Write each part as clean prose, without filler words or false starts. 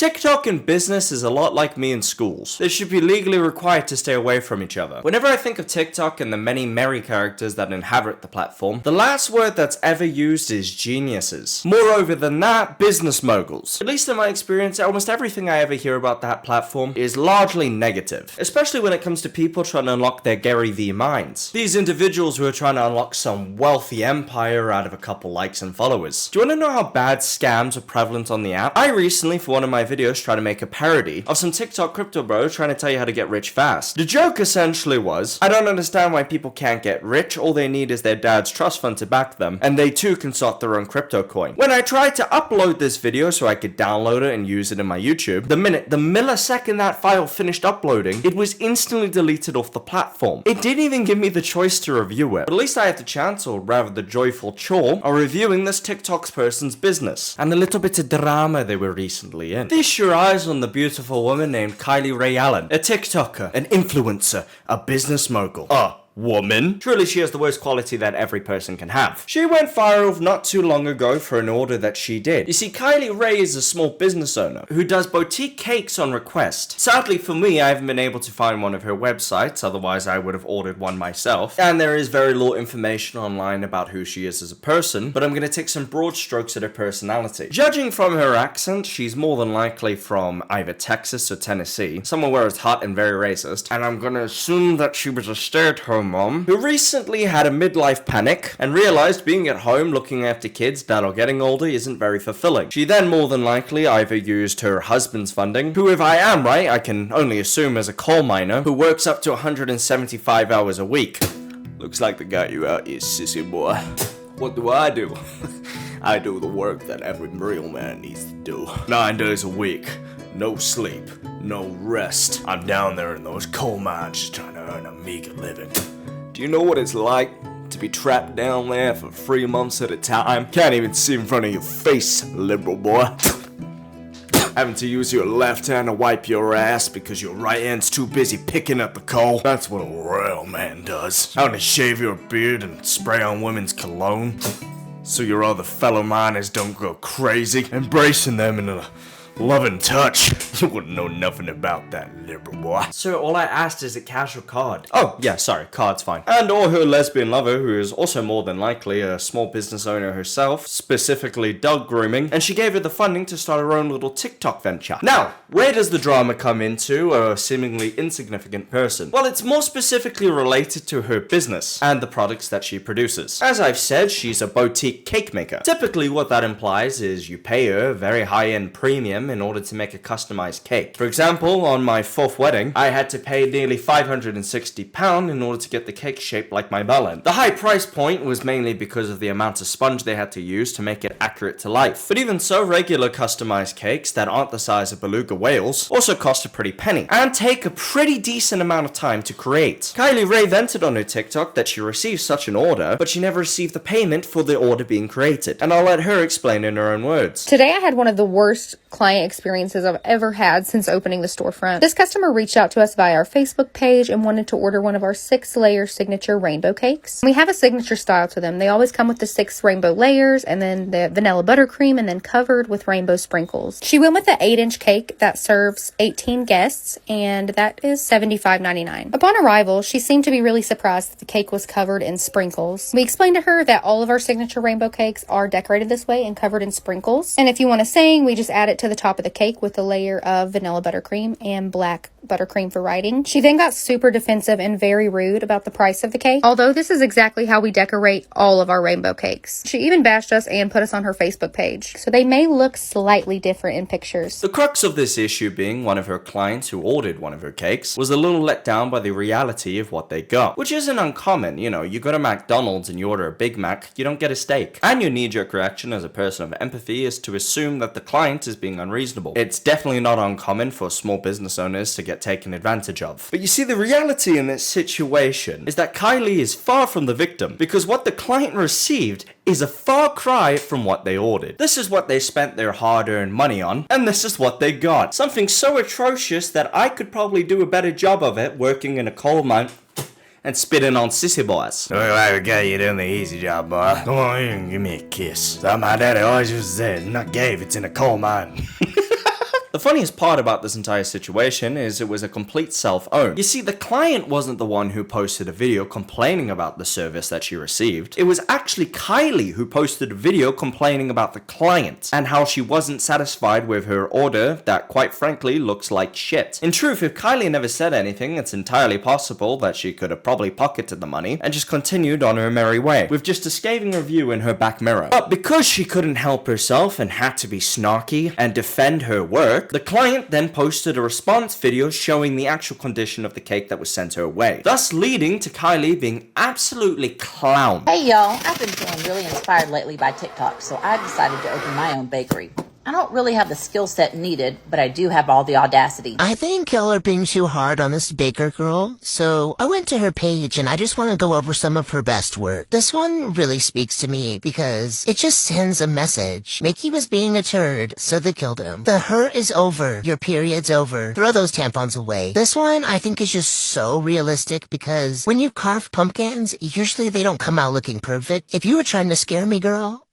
TikTok in business is a lot like me in schools. They should be legally required to stay away from each other. Whenever I think of TikTok and the many merry characters that inhabit the platform, the last word that's ever used is geniuses. Moreover than that, business moguls. At least in my experience, almost everything I ever hear about that platform is largely negative, especially when it comes to people trying to unlock their Gary Vee minds. These individuals who are trying to unlock some wealthy empire out of a couple likes and followers. Do you want to know how bad scams are prevalent on the app? I recently, for one of my videos, tried to make a parody of some TikTok crypto bros trying to tell you how to get rich fast. The joke essentially was, I don't understand why people can't get rich, all they need is their dad's trust fund to back them, and they too can start their own crypto coin. When I tried to upload this video so I could download it and use it in my YouTube, the millisecond that file finished uploading, it was instantly deleted off the platform. It didn't even give me the choice to review it, but at least I had the chance, or rather the joyful chore, of reviewing this TikTok person's business, and a little bit of drama they were recently in. Feast your eyes on the beautiful woman named Kylie Ray Allen, a TikToker, an influencer, a business mogul, woman. Truly, she has the worst quality that every person can have. She went viral not too long ago for an order that she did. You see, Kylie Ray is a small business owner who does boutique cakes on request. Sadly for me, I haven't been able to find one of her websites, otherwise I would have ordered one myself. And there is very little information online about who she is as a person, but I'm going to take some broad strokes at her personality. Judging from her accent, she's more than likely from either Texas or Tennessee, somewhere where it's hot and very racist, and I'm going to assume that she was a stay-at-home mom who recently had a midlife panic and realized being at home looking after kids that are getting older isn't very fulfilling. She then more than likely either used her husband's funding, who if I am right, I can only assume is a coal miner who works up to 175 hours a week. Looks like they got you out, you sissy boy. What do? I do the work that every real man needs to do. 9 days a week, no sleep, no rest. I'm down there in those coal mines just trying to earn a meager living. Do you know what it's like to be trapped down there for 3 months at a time? Can't even see in front of your face, liberal boy. Having to use your left hand to wipe your ass because your right hand's too busy picking up the coal. That's what a real man does. Having to shave your beard and spray on women's cologne so your other fellow miners don't go crazy. Embracing them in a loving touch. You wouldn't know nothing about that, liberal boy. Sir, all I asked is a casual card. Oh, yeah, sorry, card's fine. And or her lesbian lover, who is also more than likely a small business owner herself, specifically dog grooming, and she gave her the funding to start her own little TikTok venture. Now, where does the drama come into a seemingly insignificant person? Well, it's more specifically related to her business and the products that she produces. As I've said, she's a boutique cake maker. Typically, what that implies is you pay her a very high-end premium in order to make a customized cake. For example, on my 4th wedding, I had to pay nearly £560 in order to get the cake shaped like my melon. The high price point was mainly because of the amount of sponge they had to use to make it accurate to life. But even so, regular customized cakes that aren't the size of beluga whales also cost a pretty penny and take a pretty decent amount of time to create. Kylie Ray vented on her TikTok that she received such an order, but she never received the payment for the order being created. And I'll let her explain in her own words. Today I had one of the worst client experiences I've ever had since opening the storefront. This customer reached out to us via our Facebook page and wanted to order one of our 6-layer signature rainbow cakes. We have a signature style to them. They always come with the 6 rainbow layers and then the vanilla buttercream and then covered with rainbow sprinkles. She went with the 8-inch cake that serves 18 guests and that is $75.99. Upon arrival, she seemed to be really surprised that the cake was covered in sprinkles. We explained to her that all of our signature rainbow cakes are decorated this way and covered in sprinkles. And if you want a saying, we just add it to the top of the cake with a layer of vanilla buttercream and black buttercream for writing. She then got super defensive and very rude about the price of the cake, although this is exactly how we decorate all of our rainbow cakes. She even bashed us and put us on her Facebook page, so they may look slightly different in pictures. The crux of this issue being one of her clients who ordered one of her cakes was a little let down by the reality of what they got, which isn't uncommon. You know, you go to McDonald's and you order a Big Mac, you don't get a steak. And your knee-jerk reaction as a person of empathy is to assume that the client is being unreasonable. It's definitely not uncommon for small business owners to get taken advantage of. But you see, the reality in this situation is that Kylie is far from the victim, because what the client received is a far cry from what they ordered. This is what they spent their hard-earned money on, and this is what they got. Something so atrocious that I could probably do a better job of it working in a coal mine and spitting on sissy boys. Look like we got you doing the easy job, boy. Come on here and give me a kiss. So my daddy always used to say, it's not gay if it's in a coal mine. The funniest part about this entire situation is it was a complete self-own. You see, the client wasn't the one who posted a video complaining about the service that she received. It was actually Kylie who posted a video complaining about the client and how she wasn't satisfied with her order that quite frankly looks like shit. In truth, if Kylie never said anything, it's entirely possible that she could have probably pocketed the money and just continued on her merry way, with just a scathing review in her back mirror. But because she couldn't help herself and had to be snarky and defend her work, the client then posted a response video showing the actual condition of the cake that was sent her way, thus leading to Kylie being absolutely clowned. Hey y'all, I've been feeling really inspired lately by TikTok, so I decided to open my own bakery. I don't really have the skill set needed, but I do have all the audacity. I think y'all are being too hard on this baker girl, so I went to her page and I just want to go over some of her best work. This one really speaks to me because it just sends a message. Mickey was being a turd, so they killed him. The hurt is over. Your period's over. Throw those tampons away. This one I think is just so realistic because when you carve pumpkins, usually they don't come out looking perfect. If you were trying to scare me, girl,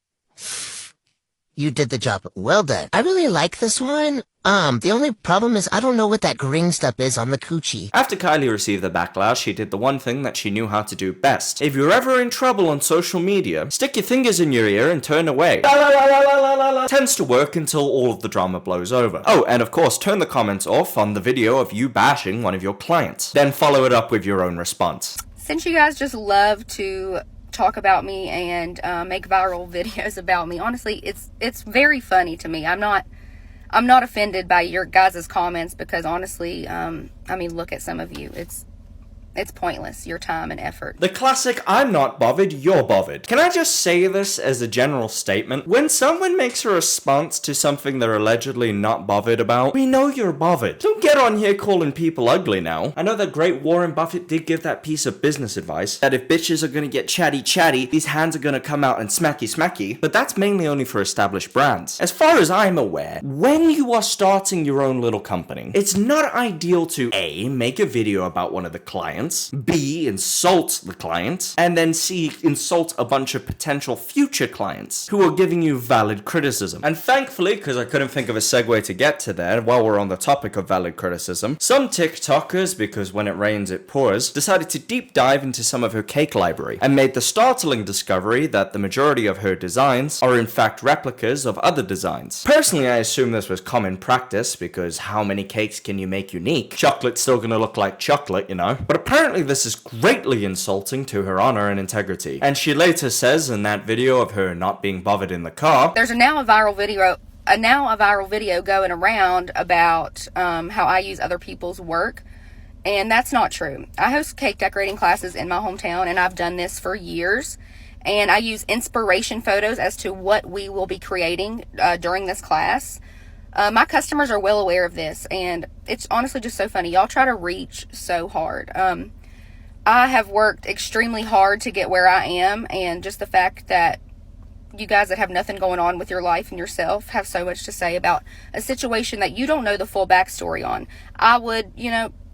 you did the job. Well done. I really like this one. The only problem is I don't know what that green stuff is on the coochie. After Kylie received the backlash, she did the one thing that she knew how to do best. If you're ever in trouble on social media, stick your fingers in your ear and turn away. Tends to work until all of the drama blows over. Oh, and of course, turn the comments off on the video of you bashing one of your clients. Then follow it up with your own response. Since you guys just love to talk about me and make viral videos about me, honestly, it's very funny to me. I'm not offended by your guys' comments because honestly, I mean, look at some of you. It's pointless, your time and effort. The classic, I'm not bothered, you're bothered. Can I just say this as a general statement? When someone makes a response to something they're allegedly not bothered about, we know you're bothered. Don't get on here calling people ugly now. I know that great Warren Buffett did give that piece of business advice, that if bitches are gonna get chatty, these hands are gonna come out and smacky, but that's mainly only for established brands. As far as I'm aware, when you are starting your own little company, it's not ideal to A, make a video about one of the clients, B, insult the client, and then C, insult a bunch of potential future clients who are giving you valid criticism. And thankfully, because I couldn't think of a segue to get to there while we're on the topic of valid criticism, some TikTokers, because when it rains it pours, decided to deep dive into some of her cake library and made the startling discovery that the majority of her designs are in fact replicas of other designs. Personally, I assume this was common practice because how many cakes can you make unique? Chocolate's still gonna look like chocolate, you know? But apparently this is greatly insulting to her honor and integrity. And she later says in that video of her not being bothered in the car, there's now a viral video going around about how I use other people's work, and that's not true. I host cake decorating classes in my hometown, and I've done this for years, and I use inspiration photos as to what we will be creating during this class. My customers are well aware of this, and it's honestly just so funny. Y'all try to reach so hard. I have worked extremely hard to get where I am, and just the fact that you guys that have nothing going on with your life and yourself have so much to say about a situation that you don't know the full backstory on, I would,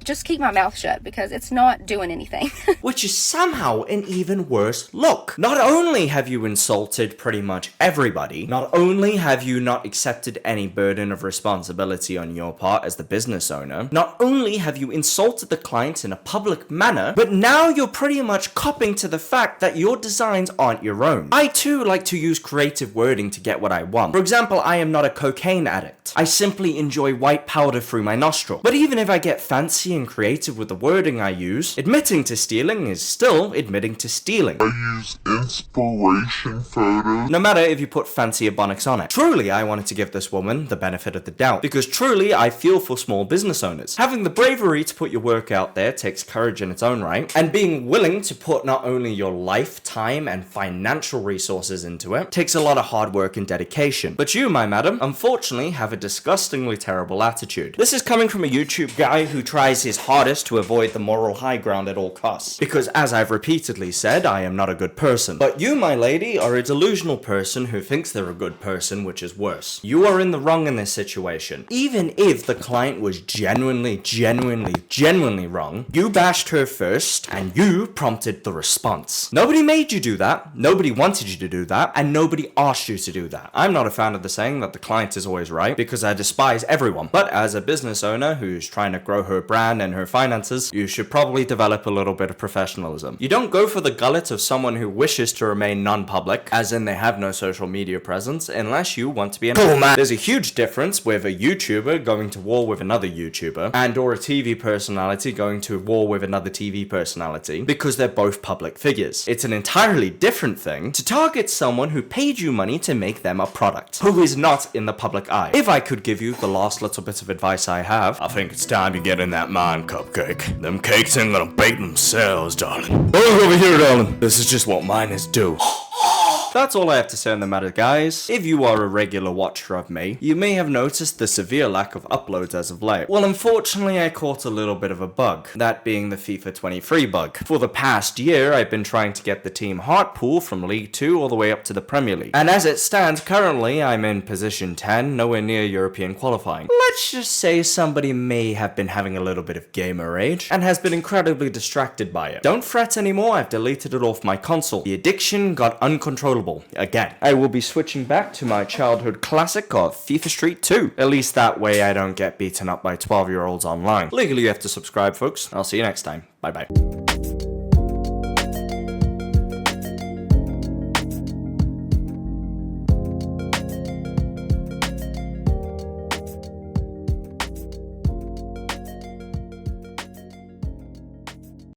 just keep my mouth shut because it's not doing anything. Which is somehow an even worse look. Not only have you insulted pretty much everybody, not only have you not accepted any burden of responsibility on your part as the business owner, not only have you insulted the client in a public manner, but now you're pretty much copping to the fact that your designs aren't your own. I too like to use creative wording to get what I want. For example, I am not a cocaine addict. I simply enjoy white powder through my nostril. But even if I get fancy and creative with the wording I use, admitting to stealing is still admitting to stealing. I use inspiration photos. No matter if you put fancy ebonics on it. Truly, I wanted to give this woman the benefit of the doubt, because truly, I feel for small business owners. Having the bravery to put your work out there takes courage in its own right, and being willing to put not only your life, time, and financial resources into it takes a lot of hard work and dedication. But you, my madam, unfortunately have a disgustingly terrible attitude. This is coming from a YouTube guy who tries tries his hardest to avoid the moral high ground at all costs. Because as I've repeatedly said, I am not a good person. But you, my lady, are a delusional person who thinks they're a good person, which is worse. You are in the wrong in this situation. Even if the client was genuinely wrong, you bashed her first, and you prompted the response. Nobody made you do that, nobody wanted you to do that, and nobody asked you to do that. I'm not a fan of the saying that the client is always right, because I despise everyone. But as a business owner who's trying to grow her brand and her finances, you should probably develop a little bit of professionalism. You don't go for the gullet of someone who wishes to remain non-public, as in they have no social media presence, unless you want to be an man. There's a huge difference with a YouTuber going to war with another YouTuber, and or a TV personality going to war with another TV personality, because they're both public figures. It's an entirely different thing to target someone who paid you money to make them a product, who is not in the public eye. If I could give you the last little bit of advice I have, I think it's time you get in that mind, Cupcake. Them cakes ain't gonna bake themselves, darling. Look over here, darling. This is just what miners do. That's all I have to say on the matter, guys. If you are a regular watcher of me, you may have noticed the severe lack of uploads as of late. Well, unfortunately, I caught a little bit of a bug, that being the FIFA 23 bug. For the past year, I've been trying to get the team Hartpool from League 2 all the way up to the Premier League. And as it stands currently, I'm in position 10, nowhere near European qualifying. Let's just say somebody may have been having a little bit of gamer rage, and has been incredibly distracted by it. Don't fret anymore, I've deleted it off my console. The addiction got uncontrollable again. I will be switching back to my childhood classic of FIFA Street 2. At least that way I don't get beaten up by 12-year-olds online. Legally you have to subscribe, folks. I'll see you next time. Bye bye.